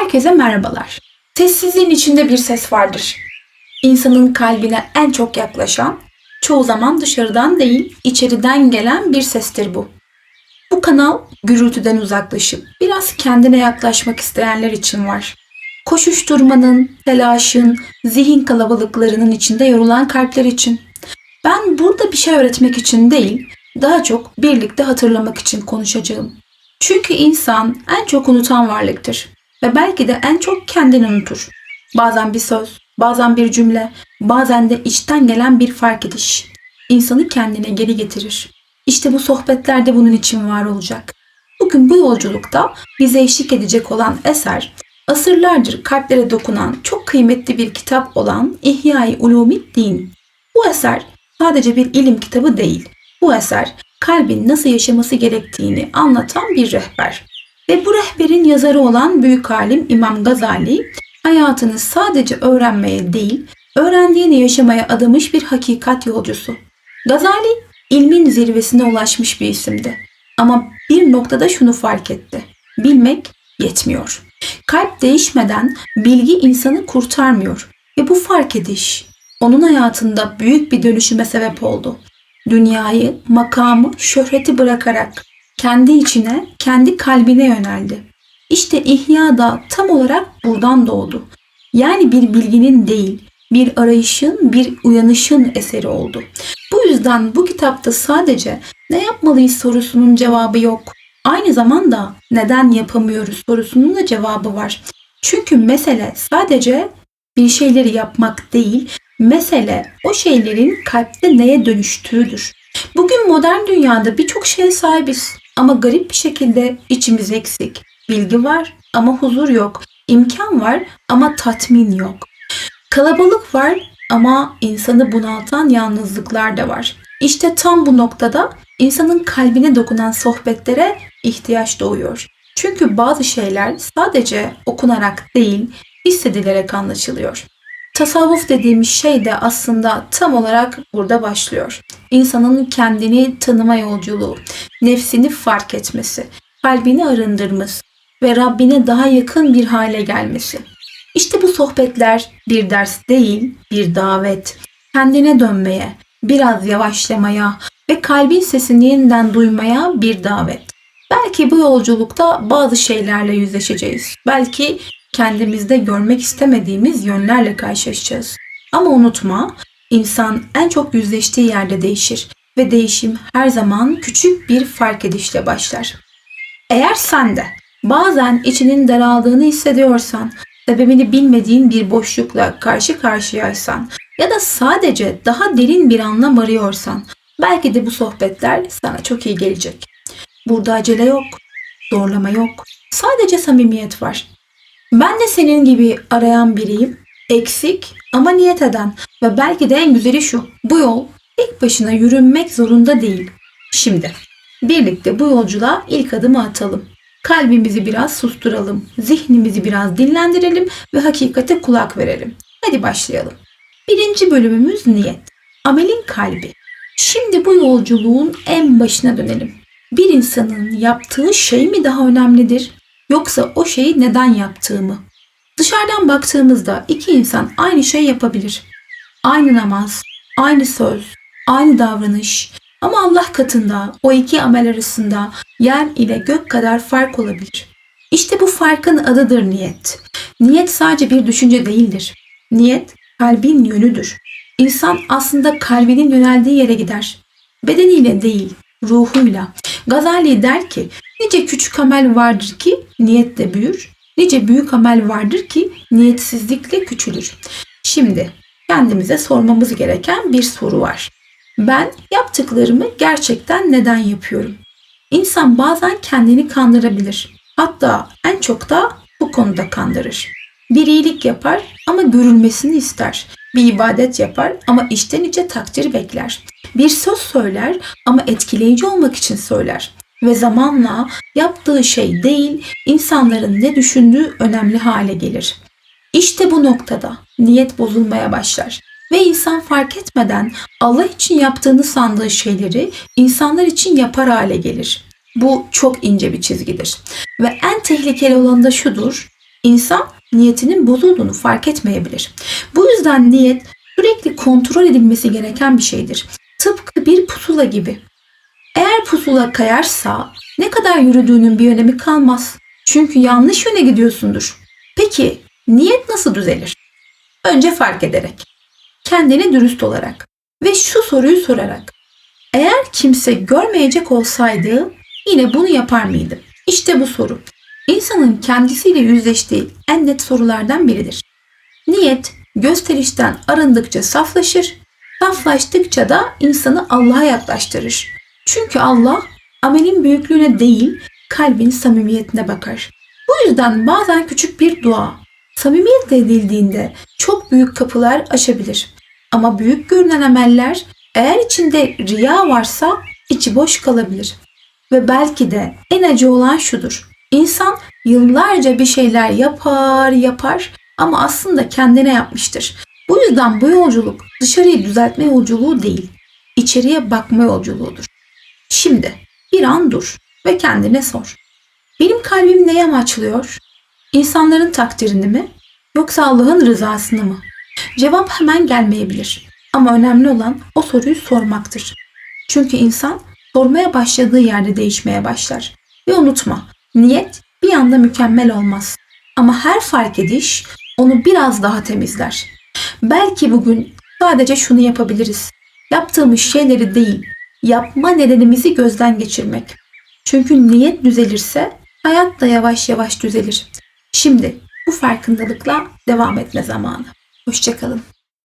Herkese merhabalar. Sessizliğin içinde bir ses vardır. İnsanın kalbine en çok yaklaşan, çoğu zaman dışarıdan değil, içeriden gelen bir sestir bu. Bu kanal gürültüden uzaklaşıp biraz kendine yaklaşmak isteyenler için var. Koşuşturmanın, telaşın, zihin kalabalıklarının içinde yorulan kalpler için. Ben burada bir şey öğretmek için değil, daha çok birlikte hatırlamak için konuşacağım. Çünkü insan en çok unutan varlıktır ve belki de en çok kendini unutur. Bazen bir söz, bazen bir cümle, bazen de içten gelen bir fark ediş insanı kendine geri getirir. İşte bu sohbetler de bunun için var olacak. Bugün bu yolculukta bize eşlik edecek olan eser, asırlardır kalplere dokunan çok kıymetli bir kitap olan İhya-i Ulûmi'd-Din. Bu eser sadece bir ilim kitabı değil. Bu eser kalbin nasıl yaşaması gerektiğini anlatan bir rehber. Ve bu rehberin yazarı olan büyük alim İmam Gazali, hayatını sadece öğrenmeye değil, öğrendiğini yaşamaya adamış bir hakikat yolcusu. Gazali, ilmin zirvesine ulaşmış bir isimdi. Ama bir noktada şunu fark etti. Bilmek yetmiyor. Kalp değişmeden bilgi insanı kurtarmıyor. Ve bu fark ediş, onun hayatında büyük bir dönüşüme sebep oldu. Dünyayı, makamı, şöhreti bırakarak kendi içine, kendi kalbine yöneldi. İşte İhya da tam olarak buradan doğdu. Yani bir bilginin değil, bir arayışın, bir uyanışın eseri oldu. Bu yüzden bu kitapta sadece ne yapmalıyız sorusunun cevabı yok. Aynı zamanda neden yapamıyoruz sorusunun da cevabı var. Çünkü mesele sadece bir şeyleri yapmak değil, mesele o şeylerin kalpte neye dönüştüğüdür. Bugün modern dünyada birçok şeye sahibiz ama garip bir şekilde içimiz eksik. Bilgi var ama huzur yok. İmkan var ama tatmin yok. Kalabalık var ama insanı bunaltan yalnızlıklar da var. İşte tam bu noktada insanın kalbine dokunan sohbetlere ihtiyaç doğuyor. Çünkü bazı şeyler sadece okunarak değil, hissedilerek anlaşılıyor. Tasavvuf dediğimiz şey de aslında tam olarak burada başlıyor. İnsanın kendini tanıma yolculuğu, nefsini fark etmesi, kalbini arındırması ve Rabbine daha yakın bir hale gelmesi. İşte bu sohbetler bir ders değil, bir davet. Kendine dönmeye, biraz yavaşlamaya ve kalbin sesini yeniden duymaya bir davet. Belki bu yolculukta bazı şeylerle yüzleşeceğiz. Belki kendimizde görmek istemediğimiz yönlerle karşılaşacağız. Ama unutma, insan en çok yüzleştiği yerde değişir ve değişim her zaman küçük bir fark edişle başlar. Eğer sen de bazen içinin daraldığını hissediyorsan, sebebini bilmediğin bir boşlukla karşı karşıyaysan ya da sadece daha derin bir anlam arıyorsan, belki de bu sohbetler sana çok iyi gelecek. Burada acele yok, zorlama yok, sadece samimiyet var. Ben de senin gibi arayan biriyim, eksik ama niyet eden ve belki de en güzeli şu, bu yol tek başına yürünmek zorunda değil. Şimdi birlikte bu yolculuğa ilk adımı atalım. Kalbimizi biraz susturalım, zihnimizi biraz dinlendirelim ve hakikate kulak verelim. Hadi başlayalım. Birinci bölümümüz niyet. Amelin kalbi. Şimdi bu yolculuğun en başına dönelim. Bir insanın yaptığı şey mi daha önemlidir, yoksa o şeyi neden yaptığı mı? Dışarıdan baktığımızda iki insan aynı şey yapabilir. Aynı namaz, aynı söz, aynı davranış. Ama Allah katında o iki amel arasında yer ile gök kadar fark olabilir. İşte bu farkın adıdır niyet. Niyet sadece bir düşünce değildir. Niyet kalbin yönüdür. İnsan aslında kalbinin yöneldiği yere gider. Bedeniyle değil, ruhuyla. Gazali der ki, nice küçük amel vardır ki niyetle büyür, nice büyük amel vardır ki niyetsizlikle küçülür. Şimdi kendimize sormamız gereken bir soru var. Ben yaptıklarımı gerçekten neden yapıyorum? İnsan bazen kendini kandırabilir. Hatta en çok da bu konuda kandırır. Bir iyilik yapar ama görülmesini ister. Bir ibadet yapar ama içten içe takdir bekler. Bir söz söyler ama etkileyici olmak için söyler. Ve zamanla yaptığı şey değil, insanların ne düşündüğü önemli hale gelir. İşte bu noktada niyet bozulmaya başlar. Ve insan fark etmeden Allah için yaptığını sandığı şeyleri insanlar için yapar hale gelir. Bu çok ince bir çizgidir. Ve en tehlikeli olan da şudur. İnsan niyetinin bozulduğunu fark etmeyebilir. Bu yüzden niyet sürekli kontrol edilmesi gereken bir şeydir. Tıpkı bir pusula gibi. Eğer pusula kayarsa ne kadar yürüdüğünün bir önemi kalmaz. Çünkü yanlış yöne gidiyorsundur. Peki niyet nasıl düzelir? Önce fark ederek, kendini dürüst olarak ve şu soruyu sorarak. Eğer kimse görmeyecek olsaydı yine bunu yapar mıydım? İşte bu soru. İnsanın kendisiyle yüzleştiği en net sorulardan biridir. Niyet gösterişten arındıkça saflaşır, saflaştıkça da insanı Allah'a yaklaştırır. Çünkü Allah amelin büyüklüğüne değil, kalbin samimiyetine bakar. Bu yüzden bazen küçük bir dua, samimiyetle edildiğinde çok büyük kapılar açabilir. Ama büyük görünen ameller eğer içinde riya varsa içi boş kalabilir. Ve belki de en acı olan şudur. İnsan yıllarca bir şeyler yapar ama aslında kendine yapmıştır. Bu yüzden bu yolculuk dışarıyı düzeltme yolculuğu değil, içeriye bakma yolculuğudur. Şimdi bir an dur ve kendine sor. Benim kalbim neye amaçlıyor? İnsanların takdirini mi? Yoksa Allah'ın rızasını mı? Cevap hemen gelmeyebilir. Ama önemli olan o soruyu sormaktır. Çünkü insan sormaya başladığı yerde değişmeye başlar. Ve unutma, niyet bir anda mükemmel olmaz. Ama her fark ediş onu biraz daha temizler. Belki bugün sadece şunu yapabiliriz. Yaptığımız şeyleri değil, yapma nedenimizi gözden geçirmek. Çünkü niyet düzelirse hayat da yavaş yavaş düzelir. Şimdi bu farkındalıkla devam etme zamanı. Hoşça kalın.